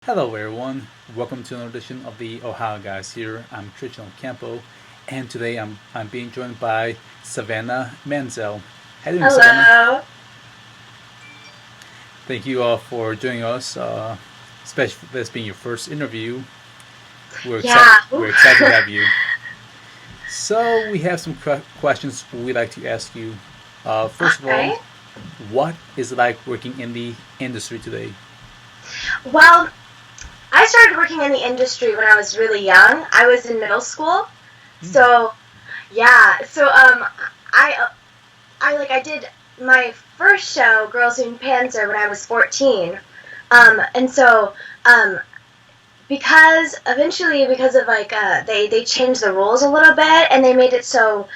Hello, everyone. Welcome to another edition of the Ohio Guys. Here, I'm Trishan Campo, and today I'm being joined by Savanna Menzel. How are you doing, Savannah? Hello. Thank you all for joining us, especially for this being your first interview. We're excited. Yeah. We're excited to have you. So we have some questions we'd like to ask you. First of all, Okay. what is it like working in the industry today? Well, I started working in the industry when I was really young. I was in middle school. Hmm. So, yeah. I I did my first show, Girls in Panzer, when I was 14. And so because eventually because of they changed the rules a little bit and they made it so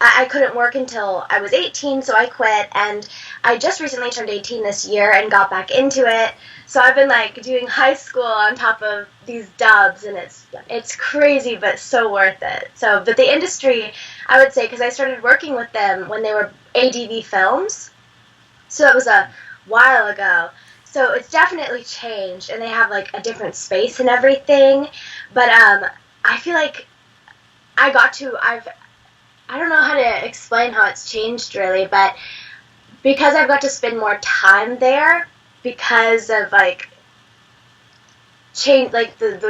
I couldn't work until I was 18, so I quit. And I just recently turned 18 this year and got back into it. So I've been like doing high school on top of these dubs, and it's crazy, but so worth it. So, but the industry, I would say, because I started working with them when they were ADV Films, so that was a while ago. So it's definitely changed, and they have like a different space and everything. But I feel like I don't know how to explain how it's changed really, but because I've got to spend more time there because of the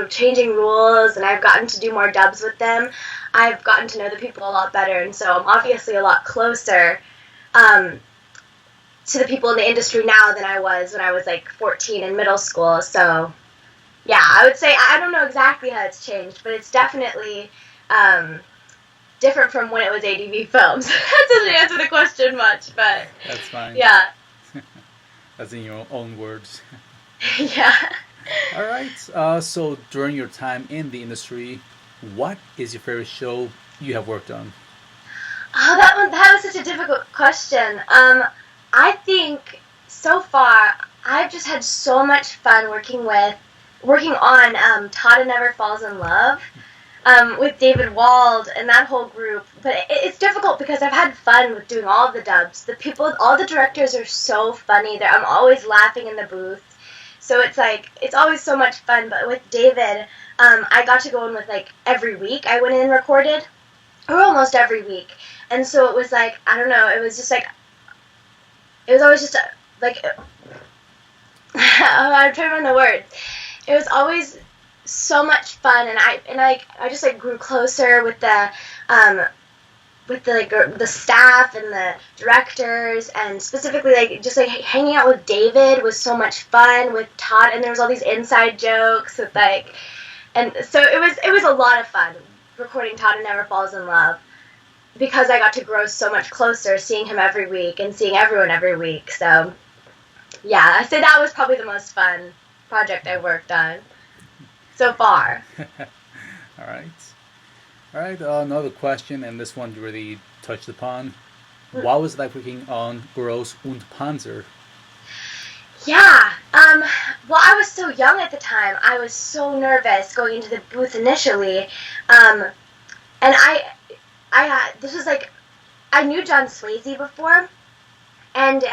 changing rules, and I've gotten to do more dubs with them, I've gotten to know the people a lot better, and so I'm obviously a lot closer um, to the people in the industry now than I was when I was like 14 in middle school. So yeah, I would say I don't know exactly how it's changed, but it's definitely um, different from when it was ADV Films. That doesn't answer the question much, but That's fine. yeah. That's in your own words. Yeah. All right. So during your time in the industry, what is your favorite show you have worked on? Oh, that was such a difficult question. I think so far I've just had so much fun working on Tata Never Falls in Love with David Wald and that whole group. But it's difficult because I've had fun with doing all the dubs. All the directors are so funny. I'm always laughing in the booth. So it's always so much fun. But with David, I got to go in with like every week. I went in and recorded, or almost every week. And so it was like, I don't know, it was just like, it was always just like, I'm trying to find the words. It was always so much fun, and I just like grew closer um, with the staff and the directors, and specifically like just like hanging out with David was so much fun with Todd, and there was all these inside jokes with like, and so it was a lot of fun recording Todd and Never Falls in Love because I got to grow so much closer, seeing him every week and seeing everyone every week. So yeah, I say that was probably the most fun project I worked on so far. All right. All right. Another question, and this one you really touched upon. What was it like working on Gross und Panzer? Yeah. Well, I was so young at the time. I was so nervous going into the booth initially. Um, and this was like, I knew John Swayze before, and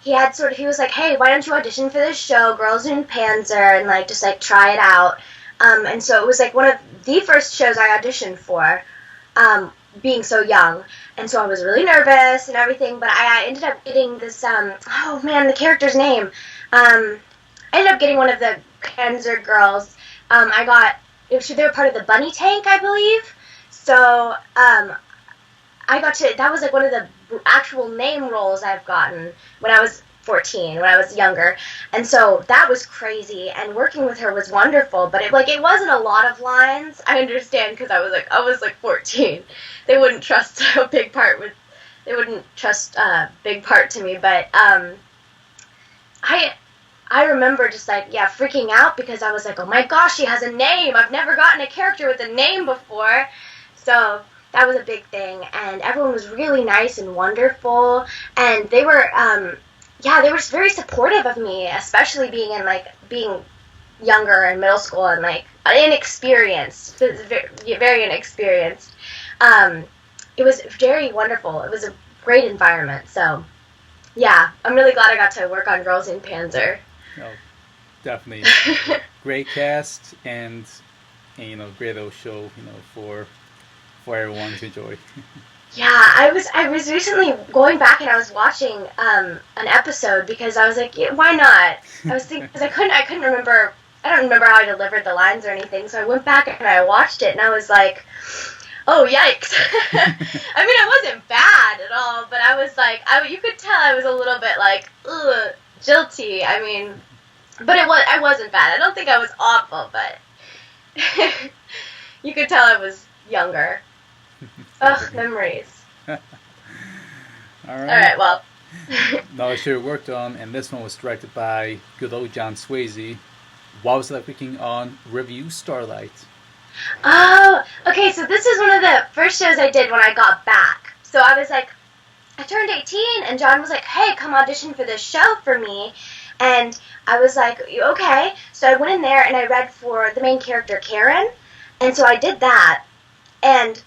he was like, hey, why don't you audition for this show, Girls in Panzer, and like just like try it out. And so it was like one of the first shows I auditioned for, being so young. And so I was really nervous and everything, but I ended up getting this, oh man, the character's name. I ended up getting one of the Panzer girls. They were part of the Bunny Tank, I believe. So that was like one of the actual name roles I've gotten when I was 14, when I was younger. And so that was crazy, and working with her was wonderful, but it wasn't a lot of lines. I understand, because I was like 14. They wouldn't trust a big part with they wouldn't trust a big part to me, but I I remember just like, yeah, freaking out because I was like, oh my gosh, she has a name. I've never gotten a character with a name before. So that was a big thing, and everyone was really nice and wonderful, and they were just very supportive of me, especially being younger in middle school and like inexperienced, very, very inexperienced. Um, it was very wonderful. It was a great environment. So yeah, I'm really glad I got to work on Girls in Panzer. Oh, Definitely great cast and great little show, for everyone to enjoy. Yeah, I was recently going back and I was watching an episode because I was like, yeah, why not? I was thinking because I couldn't remember. I don't remember how I delivered the lines or anything, so I went back and I watched it and I was like, oh yikes! I mean, it wasn't bad at all, but I was like, you could tell I was a little bit like, ugh, jilty. I mean, but I wasn't bad. I don't think I was awful, but you could tell I was younger. Ugh, memories. All All right, well. Now, show worked on, and this one was directed by good old John Swayze. What was like working on Review Starlight? Oh, okay, so this is one of the first shows I did when I got back. So I was like, I turned 18, and John was like, hey, come audition for this show for me. And I was like, okay. So I went in there, and I read for the main character, Karen. And so I did that. And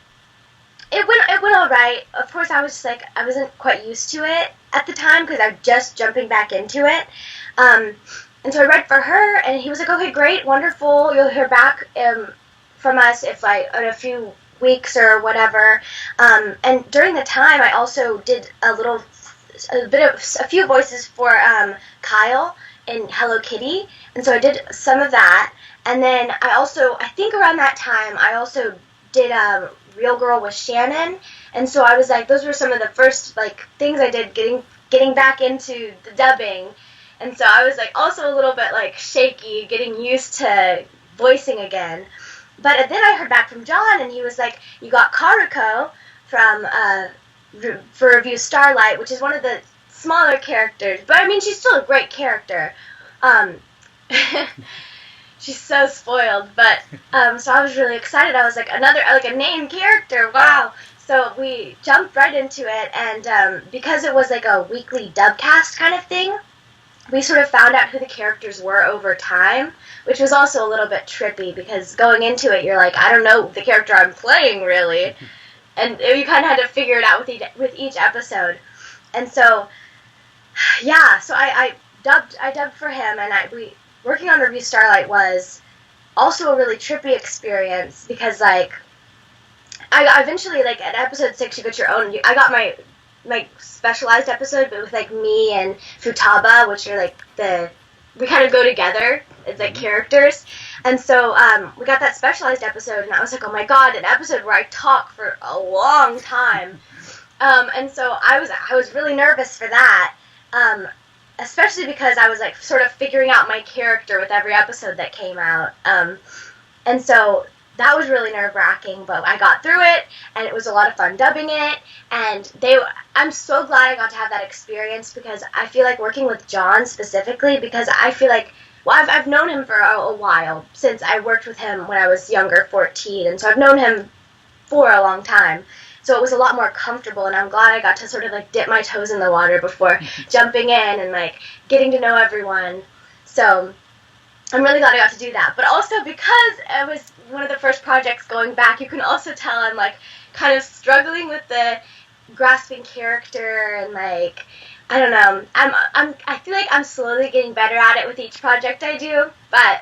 it went all right. Of course, I was just like, I wasn't quite used to it at the time because I'm just jumping back into it. And so I read for her, and he was like, okay, great, wonderful. You'll hear back from us if in a few weeks or whatever. And during the time, I also did a few voices for Kyle in Hello Kitty, and so I did some of that. And then I think around that time, I also did Real Girl with Shannon, and so I was like, those were some of the first like things I did getting back into the dubbing, and so I was like also a little bit like shaky getting used to voicing again. But then I heard back from John, and he was like, you got Karuko from for Review Starlight, which is one of the smaller characters, but I mean she's still a great character. She's so spoiled, but so I was really excited. I was like, a named character, wow! So we jumped right into it, and because it was like a weekly dubcast kind of thing, we sort of found out who the characters were over time, which was also a little bit trippy because going into it, you're like, I don't know the character I'm playing really, and you kind of had to figure it out with each episode, and so yeah, so I dubbed for him, and working on Review Starlight was also a really trippy experience because, like, I eventually, like, at episode 6, you get your own. I got my specialized episode, but with, like, me and Futaba, which are, like, we kind of go together as, like, characters. And so we got that specialized episode, and I was like, oh, my God, an episode where I talk for a long time. And so I was really nervous for that. Especially because I was like sort of figuring out my character with every episode that came out. And so that was really nerve-wracking, but I got through it, and it was a lot of fun dubbing it, and I'm so glad I got to have that experience because I feel like working with John specifically, because I feel like, well, I've known him for a while, since I worked with him when I was younger, 14, and so I've known him for a long time. So it was a lot more comfortable, and I'm glad I got to sort of like dip my toes in the water before jumping in and like getting to know everyone. So I'm really glad I got to do that. But also because it was one of the first projects going back, you can also tell I'm like kind of struggling with the grasping character and like, I don't know. I feel like I'm slowly getting better at it with each project I do, but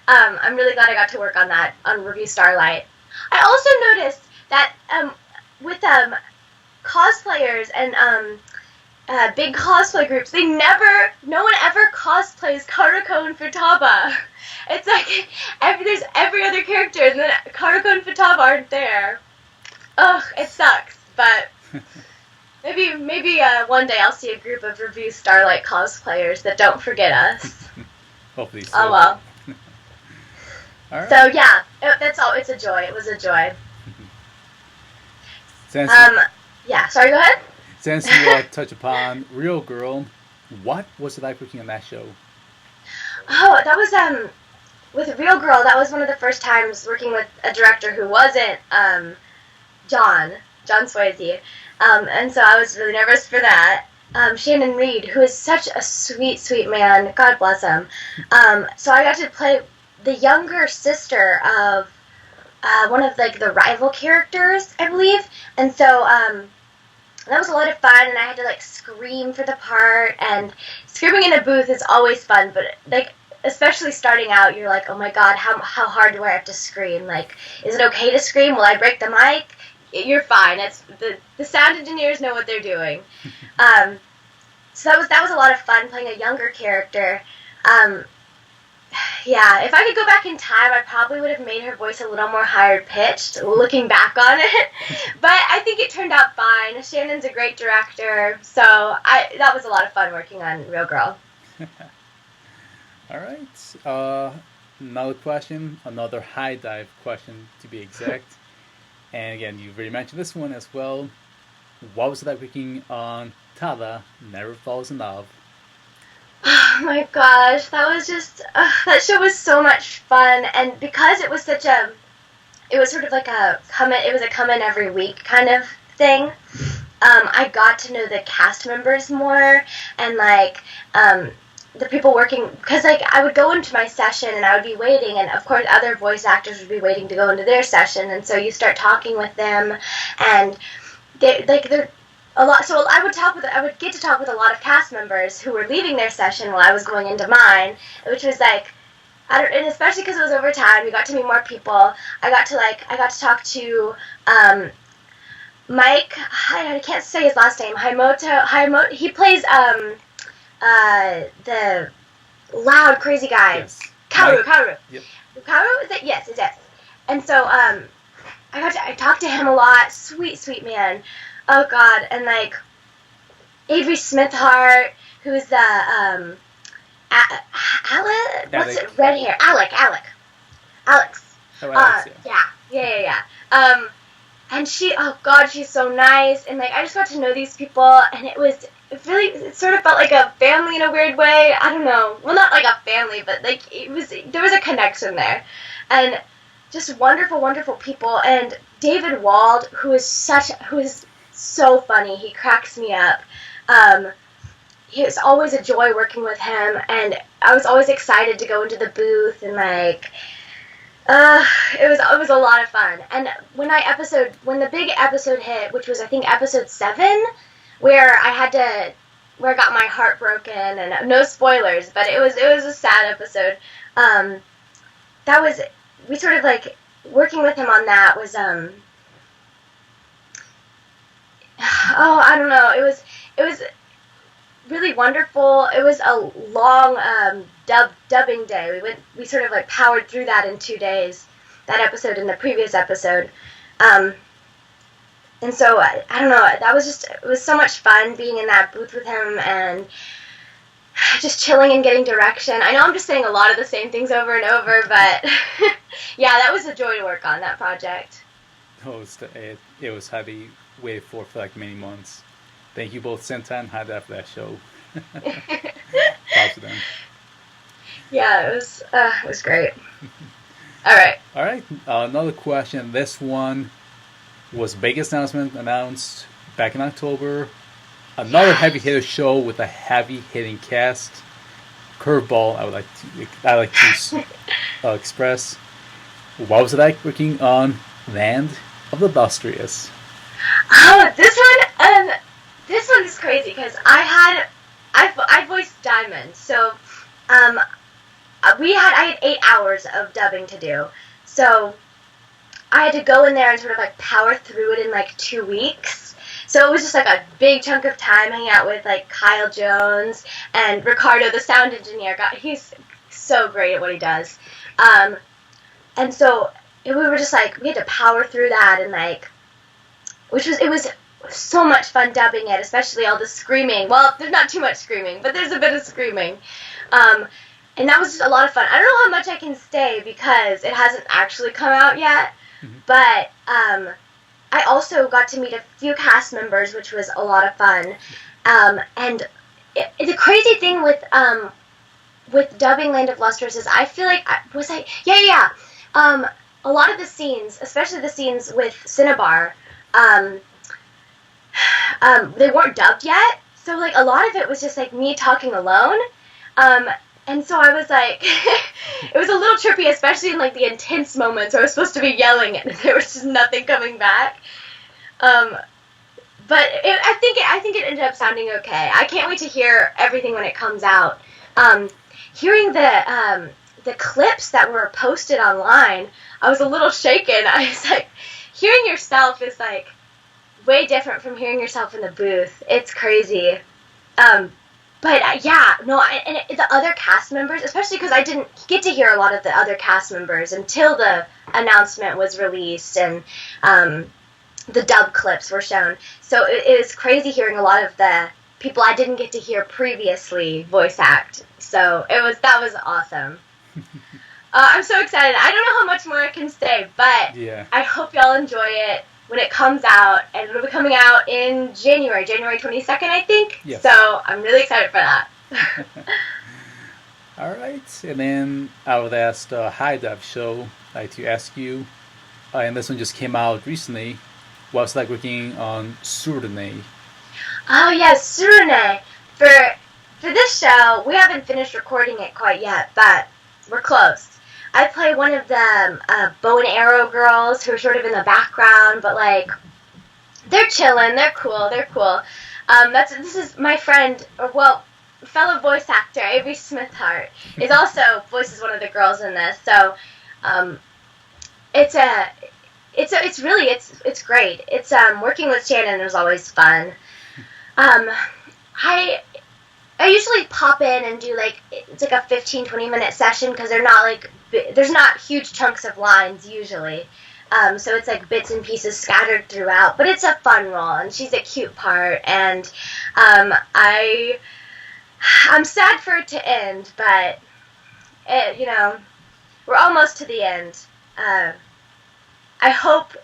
I'm really glad I got to work on that on Review Starlight. I also noticed that with cosplayers and big cosplay groups, no one ever cosplays Karuko and Futaba. It's like there's every other character, and then Karuko and Futaba aren't there. Ugh, it sucks, but maybe one day I'll see a group of Review Starlight cosplayers that don't forget us. Hopefully so. Oh well. All right. So yeah, that's all. It's a joy. It was a joy. Yeah, sorry, go ahead. Since you touch upon Real Girl, what was it like working on that show? Oh, that was, with Real Girl, that was one of the first times working with a director who wasn't, John Swayze. And so I was really nervous for that. Shannon Reed, who is such a sweet, sweet man, God bless him. So I got to play the younger sister of one of like the rival characters, I believe, and so that was a lot of fun, and I had to like scream for the part, and screaming in a booth is always fun, but like especially starting out, you're like, oh my god, how hard do I have to scream? Like, is it okay to scream? Will I break the mic? You're fine. It's the sound engineers know what they're doing. So that was a lot of fun playing a younger character. Yeah, if I could go back in time, I probably would have made her voice a little more higher pitched, looking back on it. But I think it turned out fine. Shannon's a great director, so that was a lot of fun working on Real Girl. All right. Another question, another high dive question to be exact. And again, you've already mentioned this one as well. What was it like working on Tada Never Falls in Love? Oh my gosh, that was just that show was so much fun, and because it was such it was sort of like it was a come in every week kind of thing. I got to know the cast members more, and like the people working, because like I would go into my session and I would be waiting, and of course other voice actors would be waiting to go into their session, and so you start talking with them, and they're a lot. So I would get to talk with a lot of cast members who were leaving their session while I was going into mine, which was like, and especially because it was over time, you got to meet more people. I got to talk to Mike. I can't say his last name. Haimoto. He plays the loud crazy guy. Yes. Kaoru. Yep. Kaoru, is it? Yes, it is. And so I talked to him a lot. Sweet man. Oh God, and like Avery Smithhart, who's the Alec. What's it? Red hair. Alex. Oh, Alex, Yeah. And oh God, she's so nice, and like I just got to know these people, and it sort of felt like a family in a weird way. I don't know. Well, not like a family, but like there was a connection there, and just wonderful people. And David Wald, who is so funny. He cracks me up. It's always a joy working with him, and I was always excited to go into the booth, and like it was a lot of fun. And when the big episode hit, which was I think episode 7, where I got my heart broken, and no spoilers, but it was a sad episode. We sort of like working with him on that was I don't know. It was really wonderful. It was a long dubbing day. We sort of like powered through that in 2 days. That episode and the previous episode. And so I don't know. It was so much fun being in that booth with him and just chilling and getting direction. I know I'm just saying a lot of the same things over and over, but yeah, that was a joy to work on that project. It was heavy. Waited for like many months. Thank you both, Senta and Hada, for that show. Props to them. Yeah, it was great. All right. Another question. This one was biggest announcement announced back in October. Another heavy hitter show with a heavy hitting cast. Curveball. I like to express. What was it like working on Land of the Illustrious? Oh, this one is crazy because I voiced Diamond, so I had 8 hours of dubbing to do, so I had to go in there and sort of like power through it in like 2 weeks. So it was just like a big chunk of time hanging out with like Kyle Jones and Ricardo, the sound engineer. He's so great at what he does, and so we were just like we had to power through that and like. It was so much fun dubbing it, especially all the screaming. Well, there's not too much screaming, but there's a bit of screaming. And that was just a lot of fun. I don't know how much I can say because it hasn't actually come out yet, but I also got to meet a few cast members, which was a lot of fun. And the crazy thing with dubbing Land of Lustrous is I feel like a lot of the scenes, especially the scenes with Cinnabar, they weren't dubbed yet, so like a lot of it was just like me talking alone, and so I was like, it was a little trippy, especially in like the intense moments where I was supposed to be yelling and there was just nothing coming back. But I think it ended up sounding okay. I can't wait to hear everything when it comes out. hearing the clips that were posted online, I was a little shaken. I was like, hearing yourself is like way different from hearing yourself in the booth. It's crazy. Yeah, no, the other cast members, especially because I didn't get to hear a lot of the other cast members until the announcement was released and the dub clips were shown. So it was crazy hearing a lot of the people I didn't get to hear previously voice act. So that was awesome. I'm so excited. I don't know how much more I can say, but yeah. I hope y'all enjoy it when it comes out, and it'll be coming out in January 22nd, I think. Yes. So I'm really excited for that. All right, and then I would ask the High Dive Show, like to ask you, and this one just came out recently, what's like working on Surdane? Oh yes, Surune. For this show, we haven't finished recording it quite yet, but we're close. I play one of the bow and arrow girls who are sort of in the background, but like they're chilling, they're cool. This is my friend, fellow voice actor Avery Smithhart is also voices one of the girls in this. So it's great. It's working with Shannon was always fun. I usually pop in and do it's like a 15-20 minute session because there's not huge chunks of lines usually. So it's like bits and pieces scattered throughout, but it's a fun role and she's a cute part, and I'm sad for it to end, but we're almost to the end. I hope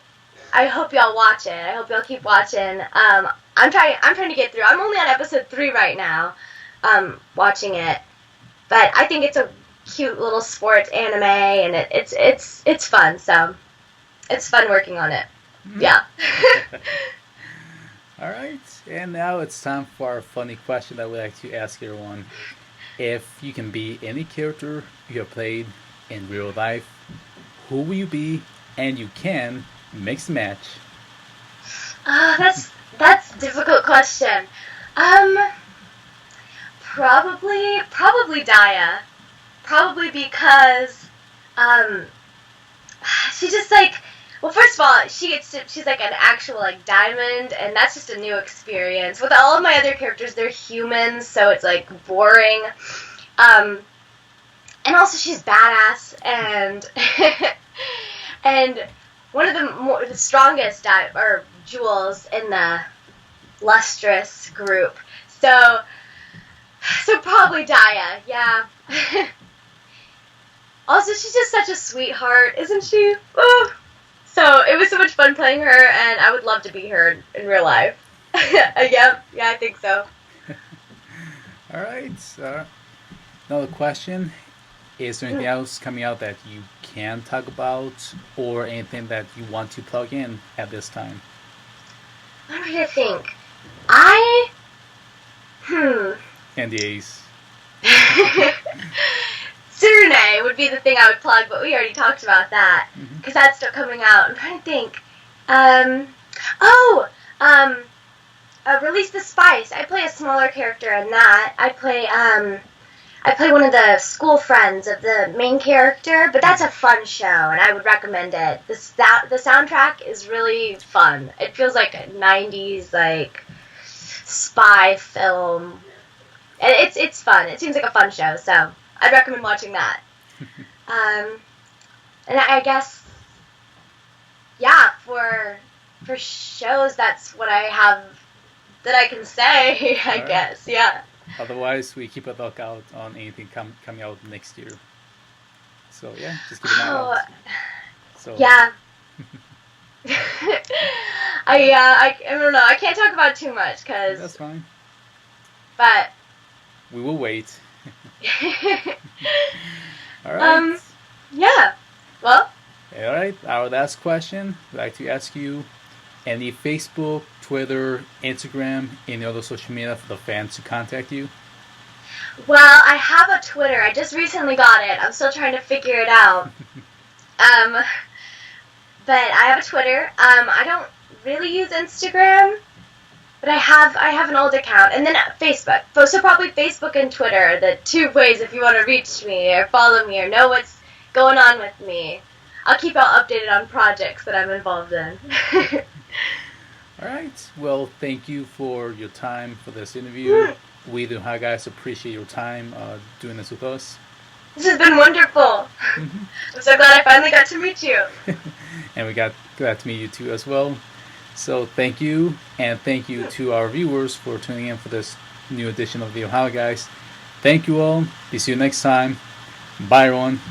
y'all watch it. I hope y'all keep watching. I'm trying to get through. I'm only on episode 3 right now, watching it, but I think it's a cute little sports anime, and it's fun. So it's fun working on it. Yeah. All right, and now it's time for our funny question that we like to ask everyone. If you can be any character you have played in real life, who will you be? And you can mix and match. That's a difficult question. Probably Daya. Probably because she just first of all, she's like an actual diamond, and that's just a new experience. With all of my other characters, they're humans, so it's boring. And also she's badass, and and one of the strongest jewels in the lustrous group. So probably Daya, yeah. Also, she's just such a sweetheart, isn't she? Oh. So it was so much fun playing her, and I would love to be her in real life. Yeah, I think so. All right. Another question. Is there anything else coming out that you can talk about, or anything that you want to plug in at this time? I'm trying to think. NDAs. Surune would be the thing I would plug, but we already talked about that because that's still coming out. I'm trying to think. Release the Spice. I play a smaller character in that. I play one of the school friends of the main character, but that's a fun show, and I would recommend it. The soundtrack is really fun. It feels like a 90s spy film. And it's fun. It seems like a fun show, so I'd recommend watching that. And I guess, yeah, for shows, that's what I have that I can say, I guess, yeah. Otherwise, we keep a lookout on anything coming out next year. So, yeah, just keep an eye out. So, yeah. I don't know. I can't talk about too much, because... That's fine. But... We will wait. All right. Yeah. Well. All right. Our last question. I'd like to ask you, any Facebook, Twitter, Instagram, any other social media for the fans to contact you? Well, I have a Twitter. I just recently got it. I'm still trying to figure it out. But I have a Twitter. I don't really use Instagram. But I have an old account, and then Facebook. So probably Facebook and Twitter are the two ways if you want to reach me or follow me or know what's going on with me. I'll keep y'all updated on projects that I'm involved in. All right. Well, thank you for your time for this interview. We, the Ohio Guys, appreciate your time doing this with us. This has been wonderful. I'm so glad I finally got to meet you. And we got glad to meet you too as well. So thank you, and thank you to our viewers for tuning in for this new edition of the Ohio Guys. Thank you all. See you next time. Bye, everyone.